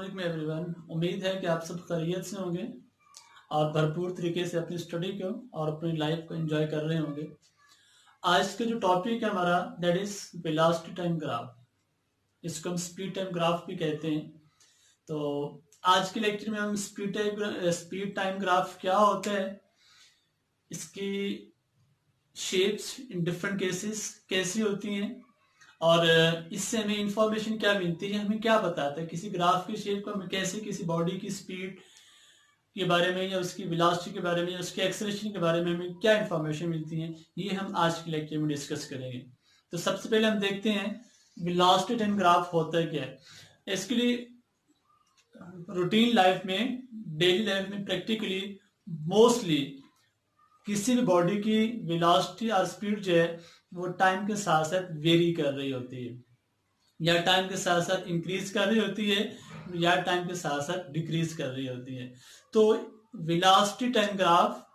वालेकुम एवरीवन। उम्मीद है कि आप सब खैरियत से होंगे और भरपूर तरीके से अपनी स्टडी को और अपनी लाइफ को एंजॉय कर रहे होंगे। आज का जो टॉपिक है हमारा that is velocity time graph. इसको हम स्पीड टाइम ग्राफ भी कहते हैं। तो आज के लेक्चर में हम स्पीड टाइम ग्राफ क्या होता है, इसकी शेप्स इन डिफरेंट केसेस कैसी होती हैं और इससे हमें इंफॉर्मेशन क्या मिलती है, हमें क्या बताता है किसी ग्राफ की शेप को हमें कैसे किसी बॉडी की स्पीड के बारे में या उसकी वेलोसिटी के बारे में या उसके एक्सेलरेशन के बारे में हमें क्या इंफॉर्मेशन मिलती है, ये हम आज के लेक्चर में डिस्कस करेंगे। तो सबसे पहले हम देखते हैं वेलोसिटी टाइम ग्राफ होता है क्या है। इसके लिए रूटीन लाइफ में, डेली लाइफ में प्रैक्टिकली मोस्टली किसी भी बॉडी की वेलोसिटी और स्पीड जो है वो टाइम के साथ साथ वेरी कर रही होती है, या टाइम के साथ साथ इंक्रीज कर रही होती है या टाइम के साथ साथ डिक्रीज कर रही होती है। तो वेलोसिटी टाइम ग्राफ,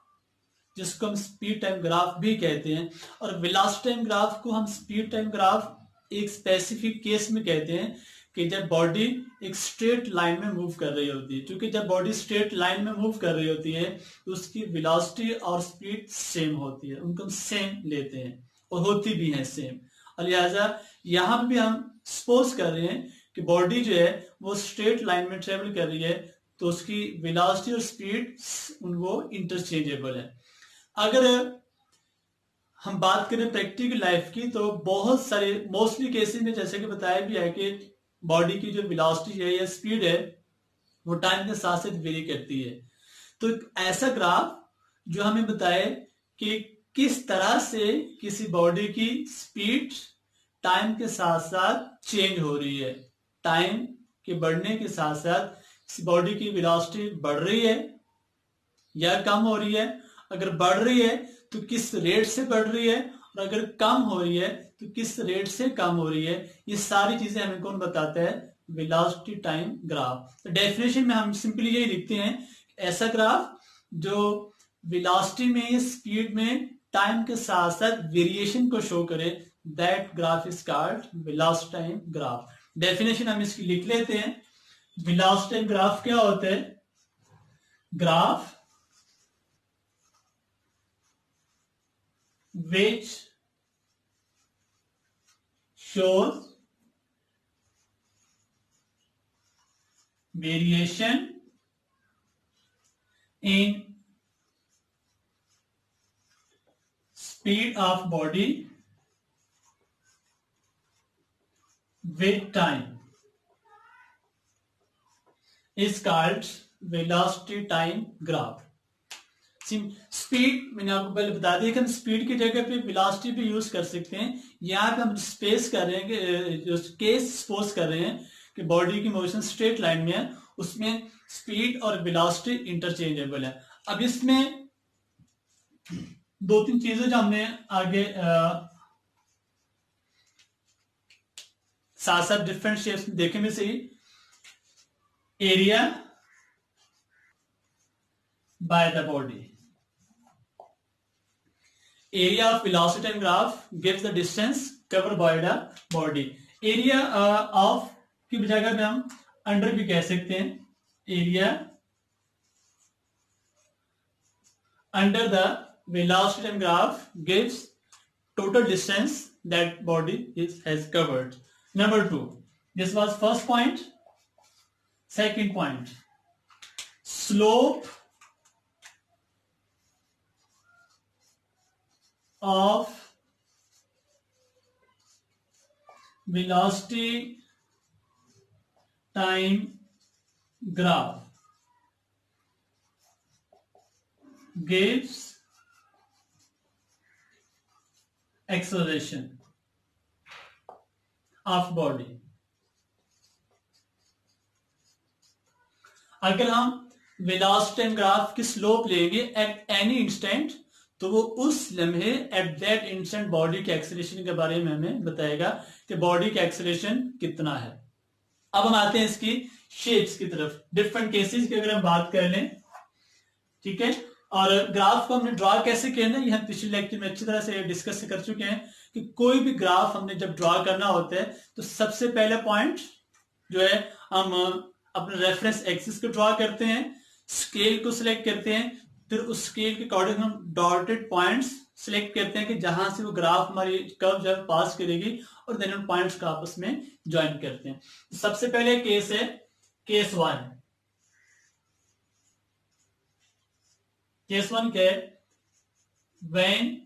जिसको हम स्पीड टाइम ग्राफ भी कहते हैं, और वेलोसिटी टाइम ग्राफ को हम स्पीड टाइम ग्राफ एक स्पेसिफिक केस में कहते हैं कि जब बॉडी एक स्ट्रेट लाइन में मूव कर रही होती है। क्योंकि जब बॉडी स्ट्रेट लाइन में मूव कर रही होती है तो उसकी वेलोसिटी और स्पीड सेम होती है, उनको हम सेम लेते हैं और होती भी है सेम। और लिहाजा यहाँ पे भी हम सपोज कर रहे हैं कि बॉडी जो है वो स्ट्रेट लाइन में ट्रेवल कर रही है, तो उसकी वेलोसिटी और स्पीड वो इंटरचेंजेबल है। अगर हम बात करें प्रैक्टिकल लाइफ की तो बहुत सारे मोस्टली केसेस में जैसे कि बताया भी है कि बॉडी की जो वेलोसिटी है या स्पीड है वो टाइम के साथ साथ वेरी करती है। तो ऐसा ग्राफ जो हमें बताए कि किस तरह से किसी बॉडी की स्पीड टाइम के साथ साथ चेंज हो रही है, टाइम के बढ़ने के साथ साथ किसी बॉडी की वेलोसिटी बढ़ रही है या कम हो रही है। अगर बढ़ रही है तो किस रेट से बढ़ रही है, और अगर कम हो रही है तो किस रेट से कम हो रही है। ये सारी चीजें हमें कौन बताता है? Velocity time graph. तो डेफिनेशन में हम सिंपली यही लिखते हैं, ऐसा ग्राफ जो वेलोसिटी में, स्पीड में टाइम के साथ साथ वेरिएशन को शो करे, that graph is called velocity time graph. Definition हम इसकी लिख लेते हैं। वेलोसिटी टाइम ग्राफ क्या होता है? Graph which shows variation in speed of body with time is called velocity time graph। Speed मैंने आपको पहले बता दिया कि हम स्पीड की जगह पे वेलोसिटी भी यूज कर सकते हैं। यहाँ पे हम स्पेस कर रहे हैं कि जो केस सपोज कर रहे हैं कि बॉडी की मोशन स्ट्रेट लाइन में है, उसमें स्पीड और वेलोसिटी इंटरचेंजेबल है। अब इसमें दो तीन चीजें जो हमने आगे साथ साथ डिफरेंट शेप्स में देखे में से area by the body. Area of velocity time graph gives the distance covered by the body। Area of की जगह में हम अंडर भी कह सकते हैं। Area under the velocity time graph gives total distance that body has covered। Number 2, this was first point। Second point, slope of velocity time graph gives acceleration of body। अगर हम वेलोसिटी टाइम ग्राफ की slope लेंगे at any instant तो वो उस लम्हे at that instant body के acceleration के बारे में हमें बताएगा कि बॉडी का एक्सेलरेशन कितना है। अब हम आते हैं इसकी शेप्स की तरफ, डिफरेंट केसेस की अगर हम बात कर लें, ठीक है। और ग्राफ को हमने ड्रॉ कैसे करना है ये हम पिछले लेक्चर में अच्छी तरह से डिस्कस कर चुके हैं कि कोई भी ग्राफ हमने जब ड्रॉ करना होता है तो सबसे पहले पॉइंट जो है हम अपने रेफरेंस एक्सिस को ड्रॉ करते हैं, स्केल को सिलेक्ट करते हैं, फिर उस स्केल के अकॉर्डिंग हम डॉटेड पॉइंट्स सिलेक्ट करते हैं कि जहां से वो ग्राफ हमारी कर्व जो है पास करेगी, और देन हम पॉइंट्स को आपस में ज्वाइन करते हैं। सबसे पहले केस है केस 1। केस 1 क्या है? When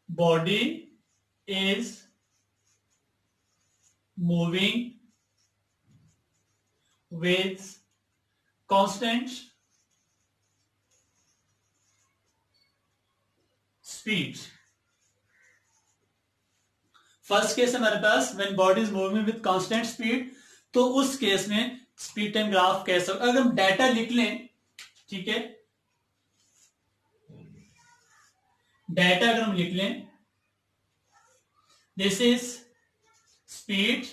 body is moving with constant speed। First case है हमारे पास when body is moving with constant speed, तो उस केस में स्पीड टाइम ग्राफ कैसा होगा? अगर हम डाटा लिख लें, ठीक है, डाटा अगर हम लिख लें, this is speed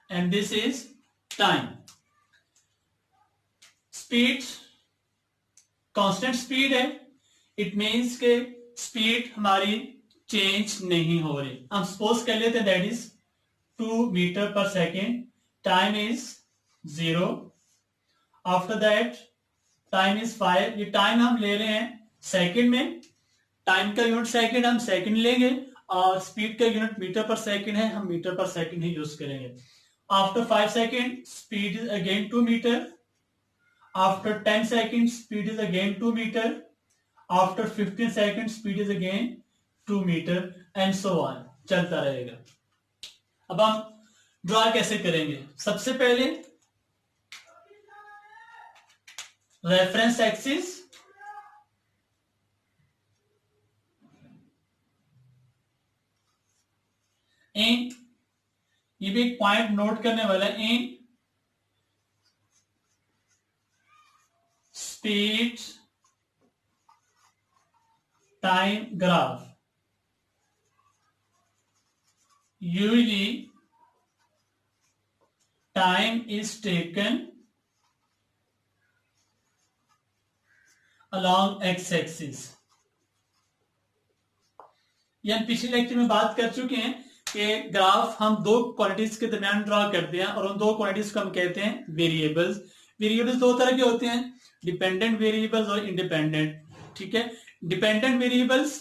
and this is time. Speed constant speed है, इट मीन्स के स्पीड हमारी चेंज नहीं हो रही। हम सपोज कर लेते हैं that is 2 metre per second, time is 0, after that time is 5। ये टाइम हम ले रहे हैं सेकेंड में, टाइम का यूनिट सेकेंड, हम सेकेंड लेंगे, और स्पीड का यूनिट मीटर पर सेकेंड है, हम मीटर पर सेकेंड ही यूज करेंगे। After 5 second speed is again 2 metre, after 10 seconds speed is again 2 meter, after 15 seconds speed is again 2 meter and so on, चलता रहेगा। अब हम ड्रॉ कैसे करेंगे? सबसे पहले रेफरेंस एक्सिस, इन, ये भी एक पॉइंट नोट करने वाला है, in speed time graph usually time is taken along x axis। ये हम पिछले लेक्चर में बात कर चुके हैं कि ग्राफ हम दो क्वांटिटीज के दरमियान ड्रॉ करते हैं, और उन दो क्वांटिटीज को हम कहते हैं वेरिएबल्स। वेरिएबल्स दो तरह के होते हैं, डिपेंडेंट वेरिएबल्स और इंडिपेंडेंट, ठीक है। डिपेंडेंट वेरिएबल्स,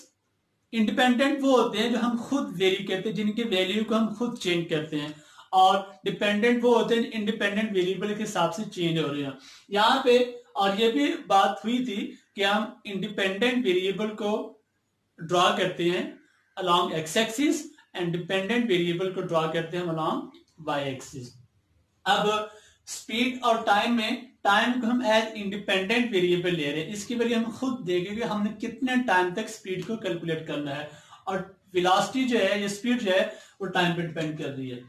इंडिपेंडेंट वो होते हैं जो हम खुद वेरी करते हैं, जिनके वैल्यू को हम खुद चेंज करते हैं, और डिपेंडेंट वो होते हैं इंडिपेंडेंट वेरिएबल के हिसाब से चेंज हो रहे हैं यहाँ पे। और ये भी बात हुई थी कि हम इंडिपेंडेंट वेरिएबल को ड्रॉ करते हैं along x axis and dependent variable को ड्रॉ करते हैं along y एक्सिस। अब स्पीड और टाइम में, टाइम को हम एज इंडिपेंडेंट वेरिएबल ले रहे हैं, इसकी वजह हम खुद देखेंगे हमने कितने टाइम तक स्पीड को कैलकुलेट करना है, और वेलोसिटी जो है, ये स्पीड जो है, वो टाइम पे डिपेंड कर रही है।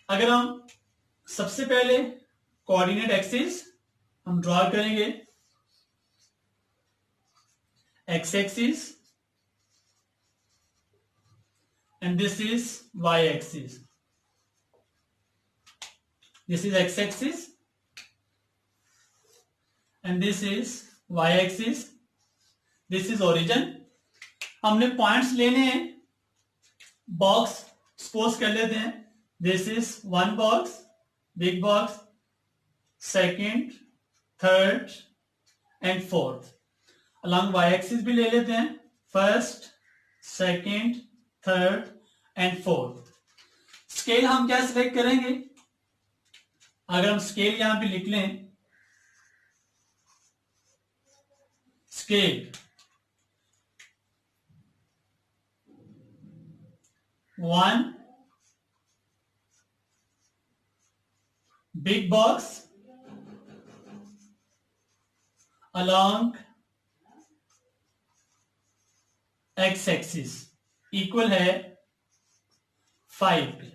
अगर हम सबसे पहले कोऑर्डिनेट एक्सिस हम ड्रॉ करेंगे, x axis and this is y axis, this is x axis and this is y axis, this is origin। हमने पॉइंट्स लेने हैं, बॉक्स सपोज कर लेते हैं, this is 1 box, big box, second, third and fourth. Along y axis भी ले लेते हैं, first, second, third and fourth. Scale हम क्या सिलेक्ट करेंगे? अगर हम स्केल यहां पे लिख लें, scale 1 big box along x axis equal है 5 पे।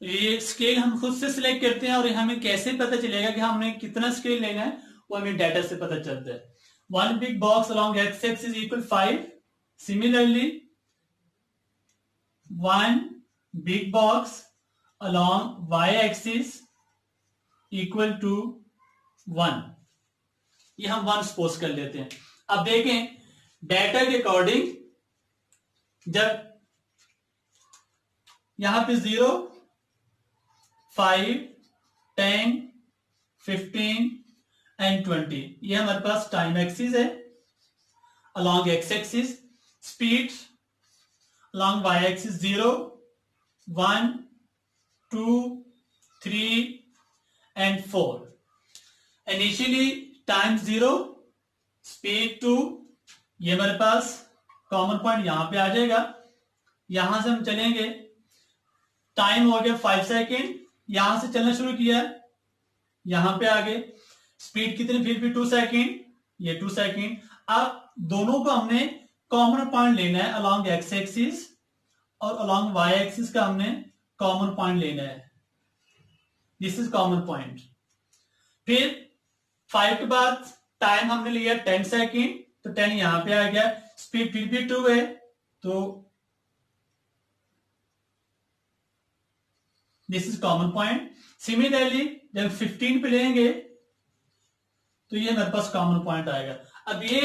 ये स्केल हम खुद से सिलेक्ट करते हैं, और हमें कैसे पता चलेगा कि हमने कितना स्केल लेना है, वो हमें डाटा से पता चलता है। 1 big box along x axis equal 5। Similarly 1 big box along y axis equal to 1। ये हम 1 सपोज कर लेते हैं। अब देखें डाटा के अकॉर्डिंग, जब यहां पे 0, 5, 10, 15 एंड 20। ये हमारे पास टाइम एक्सिस है along x axis, speed along y axis 0, 1, 2, 3 and 4। Initially time 0, speed 2। ये हमारे पास कॉमन पॉइंट यहां पे आ जाएगा। यहां से हम चलेंगे, टाइम हो गया 5 सेकेंड, यहां से चलना शुरू किया, यहां पे आ गए। स्पीड कितनी, फिर भी 2 सेकेंड, ये 2 सेकेंड। अब दोनों को हमने कॉमन पॉइंट लेना है अलॉन्ग एक्स एक्सिस, और अलॉन्ग वाई एक्सिस का हमने कॉमन पॉइंट लेना है। This is common point. फिर 5 के बाद टाइम हमने लिया 10 सेकेंड, तो 10 यहां पे आ गया। स्पीड फिर भी 2 है, तो this is common point. Similarly जब 15 पे लेंगे तो ये मेरे पास कॉमन पॉइंट आएगा। अब ये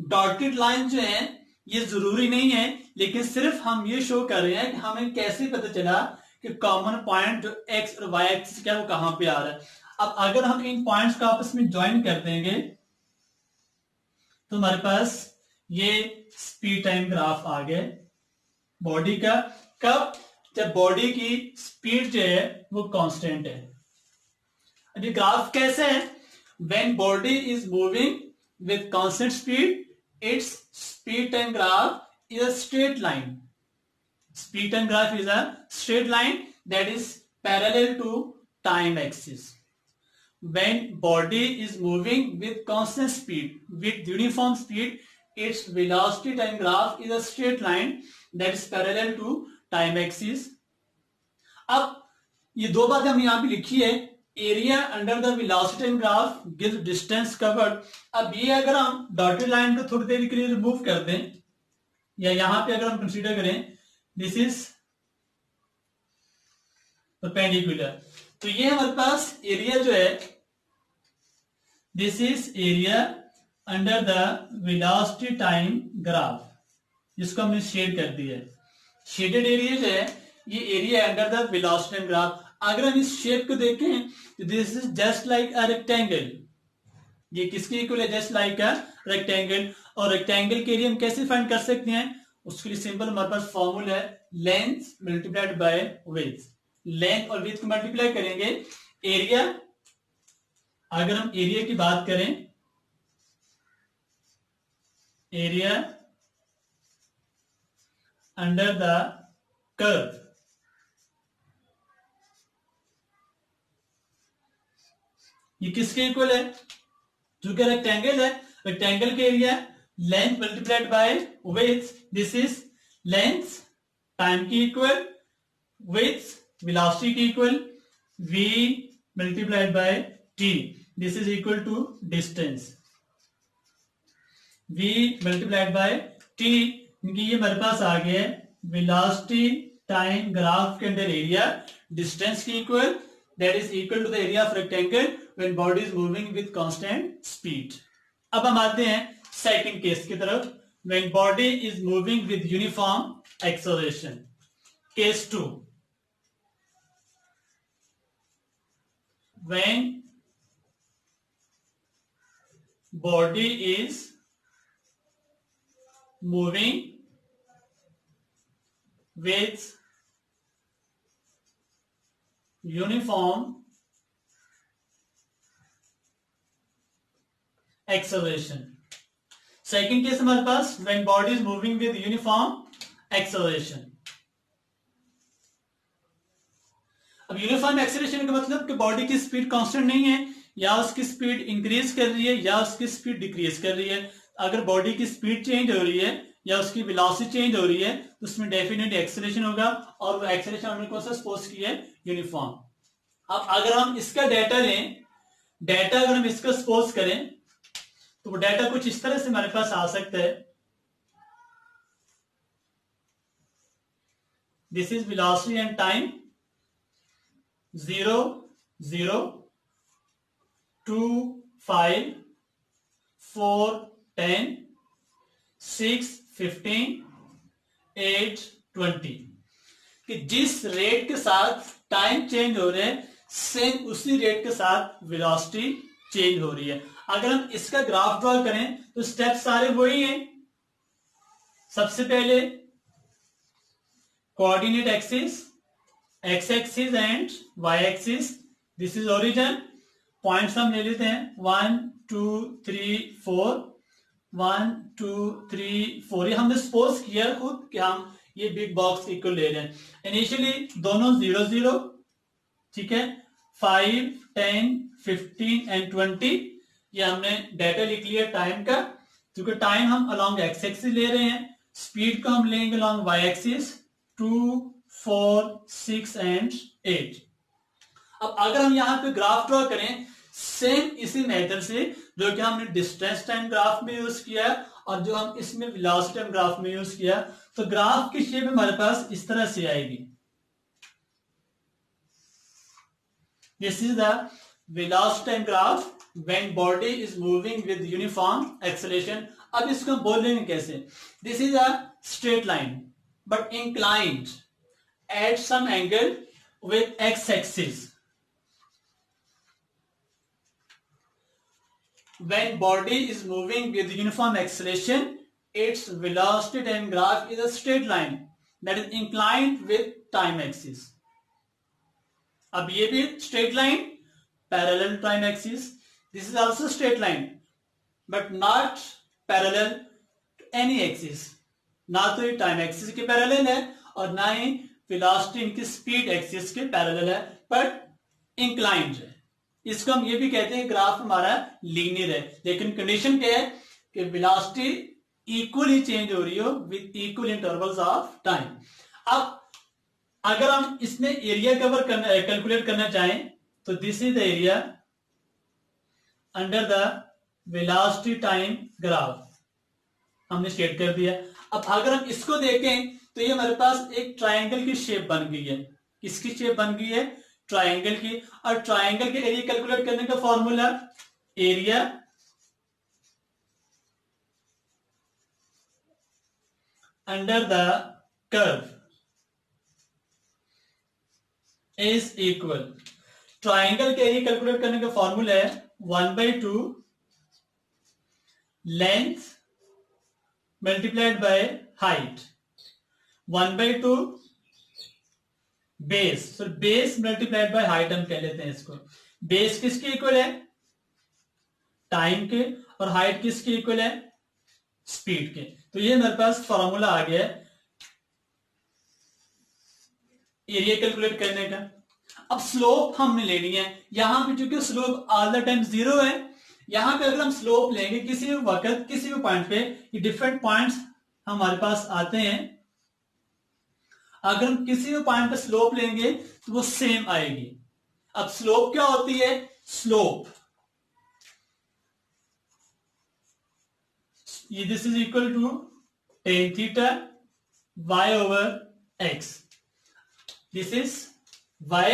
डॉटेड लाइन जो है ये जरूरी नहीं है, लेकिन सिर्फ हम ये शो कर रहे हैं कि हमें कैसे पता चला कि कॉमन पॉइंट जो एक्स और वाई एक्सिस क्या है वो कहां पे आ रहा है। अब अगर हम इन पॉइंट्स को आपस में ज्वाइन कर देंगे तो हमारे पास ये स्पीड टाइम ग्राफ आ गया बॉडी का। कब, जब बॉडी की स्पीड जो है वो कांस्टेंट है। अब ये ग्राफ कैसे है, when body is moving with constant speed, its speed time graph is a straight line. Speed time graph is a straight line that is parallel to time axis. When body is moving with constant speed, with uniform speed, its velocity time graph is a straight line that is parallel to time axis. अब ये दो बातें हमने यहां पे लिखी है। Area under the velocity time graph gives distance covered. अब ये अगर हम डॉटेड लाइन को थोड़ी देर के लिए रिमूव कर दें, या यहां पे अगर हम कंसीडर करें दिस इज परपेंडिकुलर, तो ये हमारे पास एरिया जो है, this is area under the velocity time graph, जिसको हमने शेड कर दिया है। शेडेड एरिया जो है ये area under the velocity time graph. अगर हम इस शेप को देखें तो this is just like a rectangle. ये किसके इक्वल है, जस्ट लाइक अ रेक्टेंगल। और रेक्टेंगल के एरिया हम कैसे फाइंड कर सकते हैं, उसके लिए सिंपल हमारे पास फॉर्मूला है length multiplied by width. Length और विड्थ को मल्टीप्लाई करेंगे, एरिया, अगर हम एरिया की बात करें, एरिया अंडर द कर्व, ये किसके इक्वल है, जो कि रेक्टेंगल है। रेक्टेंगल के area length multiplied by width, this is length time की इक्वल, विड्थ वेलोसिटी की equal, v multiplied by t, this is equal to distance, v multiplied by t। ये हमारे पास आ गया वेलोसिटी टाइम ग्राफ के अंदर area distance की equal, that is equal to the area of rectangle when body is moving with constant speed. अब हम आते हैं सेकंड केस की तरफ, when body is moving with uniform acceleration. Case 2, when body is moving with uniform acceleration। Second case हमारे पास when body is moving with uniform acceleration। अब uniform acceleration का मतलब कि बॉडी की स्पीड कांस्टेंट नहीं है, या उसकी स्पीड इंक्रीज कर रही है या उसकी स्पीड डिक्रीज कर रही है। अगर बॉडी की स्पीड चेंज हो रही है या उसकी वेलोसिटी चेंज हो रही है तो उसमें डेफिनेटली एक्सेलरेशन होगा, और वो एक्सेलरेशन हमने कौन सा सपोज किया है, यूनिफॉर्म। अब अगर हम इसका डाटा लें, डाटा अगर हम इसका सपोज करें तो वो डाटा कुछ इस तरह से हमारे पास आ सकता है, this is velocity and time 0, 0, 2, 5, 4, 10, 6, 15, 8, 20 कि जिस रेट के साथ टाइम चेंज हो रहे हैं, सेम उसी रेट के साथ वेलोसिटी चेंज हो रही है। अगर हम इसका ग्राफ ड्रॉ करें तो स्टेप सारे वही हैं। सबसे पहले coordinate axis, X axis and Y axis, this is origin. Points हम ले लेते हैं 1 2 3 4, 1 2 3 4। ये हमने सपोज किया खुद कि हम ये बिग बॉक्स इक्वल ले रहे हैं। इनिशियली दोनों 0 0, ठीक है, 5 10 15 एंड 20। ये हमने डाटा लिख लिया टाइम का, क्योंकि टाइम हम अलोंग एक्स एक्सिस ले रहे हैं, स्पीड को हम लेंगे अलोंग वाई एक्सिस 2 4 6 एंड 8। अब अगर हम यहां पे ग्राफ ड्रॉ करें सेम इसी मेथड से जो कि हमने डिस्टेंस टाइम ग्राफ में यूज किया और जो हम इसमें वेलोसिटी टाइम ग्राफ में यूज किया, तो ग्राफ की शेप हमारे पास इस तरह से आएगी। This is the velocity time graph when body is moving with uniform acceleration. अब इसको बोलेंगे कैसे? This is a straight line but inclined at some angle with X axis. When body is moving with uniform acceleration, its velocity time graph is a straight line that is inclined with time axis. अब ये भी straight line parallel to time axis. This is also straight line but not parallel to any axis. ना तो ये time axis के parallel है और ना ही velocity इनकी speed axis के parallel है, but inclined है। इसको हम ये भी कहते हैं ग्राफ हमारा लीनियर है, लेकिन कंडीशन क्या है कि वेलोसिटी इक्वली चेंज हो रही हो with equal intervals of time. अब अगर हम इसमें एरिया कवर करना कैलकुलेट करना चाहें तो this is the area under the velocity time graph, हमने शेड कर दिया। अब अगर हम इसको देखें तो ये हमारे पास एक ट्राइंगल की शेप बन गई है। किसकी शेप बन गई है? ट्राइंगल की। और ट्राइंगल के एरिया कैलकुलेट करने का formula area under the curve is equal, triangle के एरिया कैलकुलेट करने का फॉर्मूला है 1/2 length multiplied by height, 1/2 base. So base multiplied by height हम कह लेते हैं इसको। बेस किसके इक्वल है? टाइम के। और हाइट किसके इक्वल है? स्पीड के। तो ये मेरे पास फॉर्मूला आ गया एरिया कैलकुलेट करने का। अब स्लोप हमने लेनी है। यहां पे चूंकि स्लोप ऑल द टाइम 0 है, यहां पे अगर हम स्लोप लेंगे किसी भी वक्त किसी भी पॉइंट पे, ये डिफरेंट पॉइंट्स हमारे पास आते हैं, अगर हम किसी भी पॉइंट पे स्लोप लेंगे तो वो सेम आएगी। अब स्लोप क्या होती है? Slope this is equal to tan theta y over x। This is y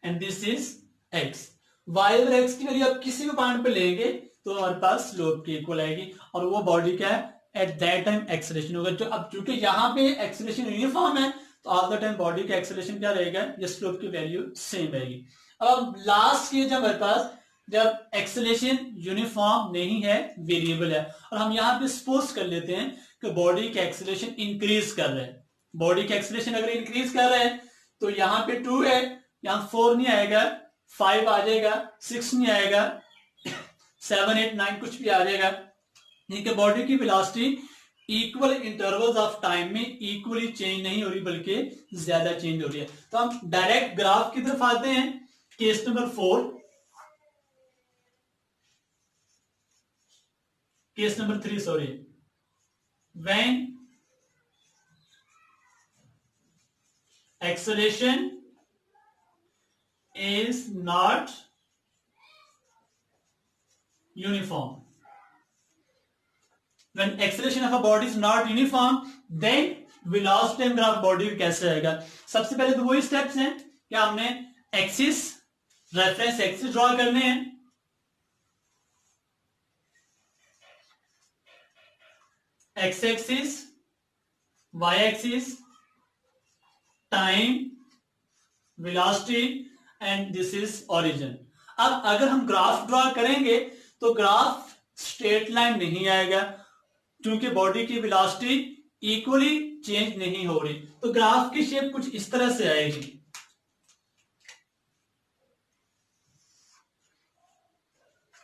and this is x। y over x की वैल्यू आप किसी भी पॉइंट पे लेंगे तो हमारे पास स्लोप की इक्वल आएगी, और वो बॉडी क्या है? एट दैट टाइम एक्सेलरेशन होगा। जो अब चूंकि यहां पे एक्सेलरेशन यूनिफॉर्म है तो ऑल द टाइम बॉडी का एक्सेलरेशन क्या रहेगा? ये स्लोप की वैल्यू सेम रहेगी। अब लास्ट की जब हमारे पास जब एक्सेलरेशन यूनिफॉर्म नहीं है, वेरिएबल है, और हम यहां पे सपोज कर लेते हैं कि बॉडी का एक्सेलरेशन इंक्रीज कर रहे हैं। बॉडी का एक्सेलरेशन अगर इंक्रीज कर रहे हैं तो यहां पे 2 है, यहां 4 नहीं आएगा, 5 आ जाएगा, 6 नहीं आएगा, 7 8 9 कुछ भी आ जाएगा। यानी बॉडी की velocity equal intervals of time में इक्वली चेंज नहीं हो रही बल्कि ज्यादा चेंज हो रही है। तो हम डायरेक्ट ग्राफ की तरफ आते हैं। Case number 4, case number 3 sorry, when acceleration is not uniform, when acceleration of a body is not uniform, then velocity time graph body कैसे आएगा? सबसे पहले तो वही स्टेप्स हैं कि हमने एक्सिस रेफरेंस एक्सिस ड्रॉ करने हैं। X axis, Y axis, time, velocity, and this is origin. अब अगर हम ग्राफ ड्रॉ करेंगे तो ग्राफ स्ट्रेट लाइन नहीं आएगा, क्योंकि बॉडी की वेलोसिटी इक्वली चेंज नहीं हो रही। तो ग्राफ की शेप कुछ इस तरह से आएगी।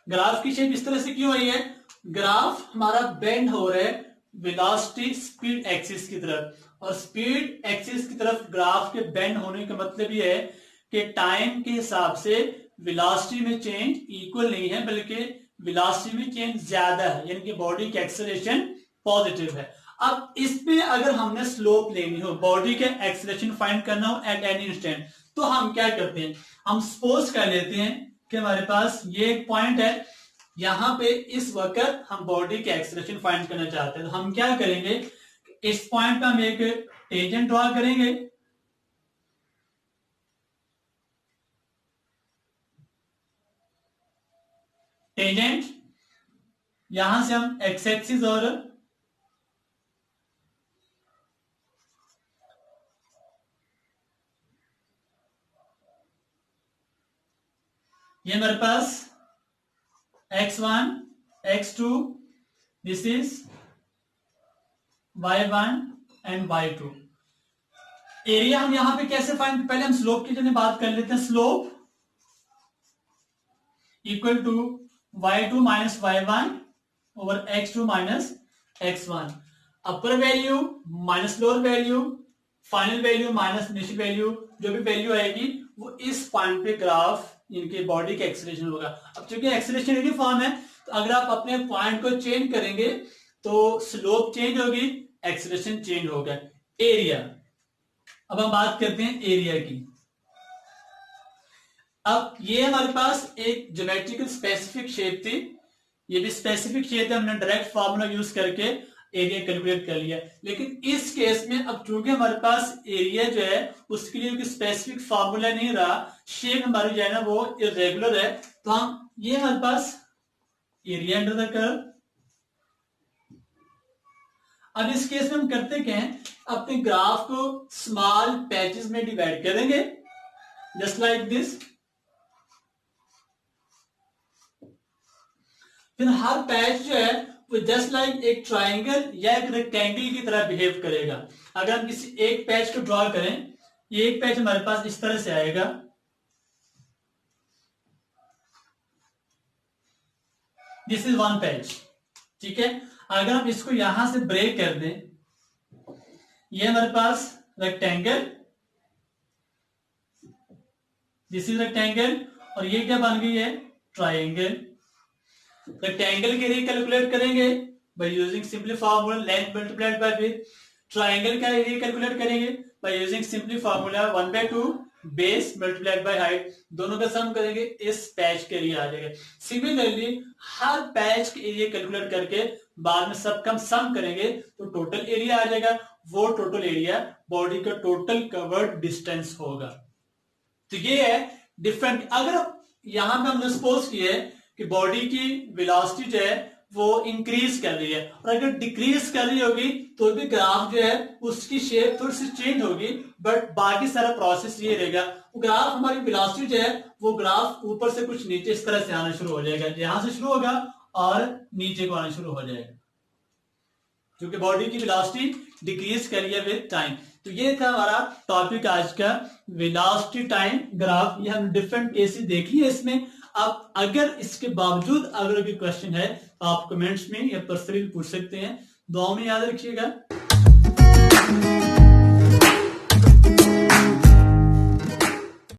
ग्राफ की शेप इस तरह से क्यों आई है? ग्राफ हमारा बेंड हो रहा है वेलोसिटी स्पीड एक्सिस की तरफ, और स्पीड एक्सिस की तरफ ग्राफ के बेंड होने का मतलब ये है कि टाइम के हिसाब से वेलोसिटी में चेंज इक्वल नहीं है, बल्कि वेलोसिटी में चेंज ज्यादा है, यानी कि बॉडी की एक्सेलरेशन पॉजिटिव है। अब इसमें अगर हमने स्लोप लेनी हो, बॉडी के एक्सेलरेशन फाइंड करना हो एट एनी इंस्टेंट, तो हम क्या करते हैं? हम सपोज कर लेते हैं कि हमारे पास ये एक पॉइंट है, यहां पे इस वक्त हम बॉडी के एक्सेलरेशन फाइंड करना चाहते हैं। तो हम क्या करेंगे? इस पॉइंट पे हम एक टेंजेंट ड्रॉ करेंगे। टेंजेंट, यहां से हम एक्स एक्सिस और ये हमारे पास x1 x2, this is y1 and y2। Area हम यहां पे कैसे फाइंड? पहले हम स्लोप की जगह बात कर लेते हैं। Slope equal to y2 minus y1 over x2 minus x1। Upper value minus lower value, final value minus initial value, जो भी वैल्यू आएगी वो इस पॉइंट पे ग्राफ इनके बॉडी का एक्सेलरेशन होगा। अब चूंकि एक्सेलरेशन यूनिफॉर्म है, तो अगर आप अपने पॉइंट को चेंज करेंगे तो स्लोप चेंज होगी, एक्सेलरेशन चेंज होगा। एरिया, अब हम बात करते हैं एरिया की। अब ये हमारे पास एक ज्योमेट्रिकल स्पेसिफिक शेप थी, ये भी स्पेसिफिक शेप है, हमने डायरेक्ट फार्मूला यूज करके एरिया कैलकुलेट कर लिया। लेकिन इस केस में अब चूंकि हमारे पास एरिया जो है उसके लिए कोई स्पेसिफिक फार्मूला नहीं रहा, शेप हमारी जो है ना वो इरेगुलर है, तो हम ये हमारे पास एरिया अंडर द कर्व। अब इस केस में हम करते क्या है? अपने ग्राफ को स्मॉल पैचेस में डिवाइड करेंगे, जस्ट लाइक दिस। फिर हर पैच जो है वो जस्ट लाइक एक ट्राइंगल या एक रेक्टेंगल की तरह बिहेव करेगा। अगर हम किसी एक पैच को ड्रॉ करें, ये एक पैच हमारे पास इस तरह से आएगा, दिस इज वन पैच, ठीक है। अगर हम इसको यहां से ब्रेक कर दें, ये हमारे पास रेक्टेंगल, दिस इज रेक्टेंगल, और ये क्या बन गई है? ट्राइंगल। रेक्टेंगल के एरिया कैलकुलेट करेंगे by using simply formula length multiplied by width. Triangle का एरिया कैलकुलेट करेंगे by using simply formula 1/2 base multiplied by height. दोनों का सम करेंगे, इस पैच के एरिया आ जाएगा। सिमिलरली हर पैच के एरिया कैलकुलेट करके बाद में सब का सम करेंगे तो टोटल एरिया आ जाएगा। वो टोटल एरिया बॉडी का टोटल कवर्ड डिस्टेंस होगा। तो ये है डिफरेंट। अगर यहां पे हमने सपोज किया है कि बॉडी की वेलोसिटी जो है वो इंक्रीज कर रही है, और अगर डिक्रीज कर रही होगी तो भी ग्राफ जो है उसकी शेप थोड़ी सी चेंज होगी, बट बाकी सारा प्रोसेस ये रहेगा। ग्राफ हमारी वेलोसिटी जो है वो ग्राफ ऊपर से कुछ नीचे इस तरह से आना शुरू हो जाएगा, यहां से शुरू होगा और नीचे को आना शुरू हो जाएगा, क्योंकि बॉडी की वेलोसिटी डिक्रीज कर रही है विद टाइम। तो ये था हमारा टॉपिक आज का, वेलोसिटी टाइम ग्राफ। ये हम डिफरेंट केसेस देख लिए इसमें। अब अगर इसके बावजूद अगर कोई क्वेश्चन है तो आप कमेंट्स में या पर्सनली पूछ सकते हैं। दुआ में याद रखिएगा।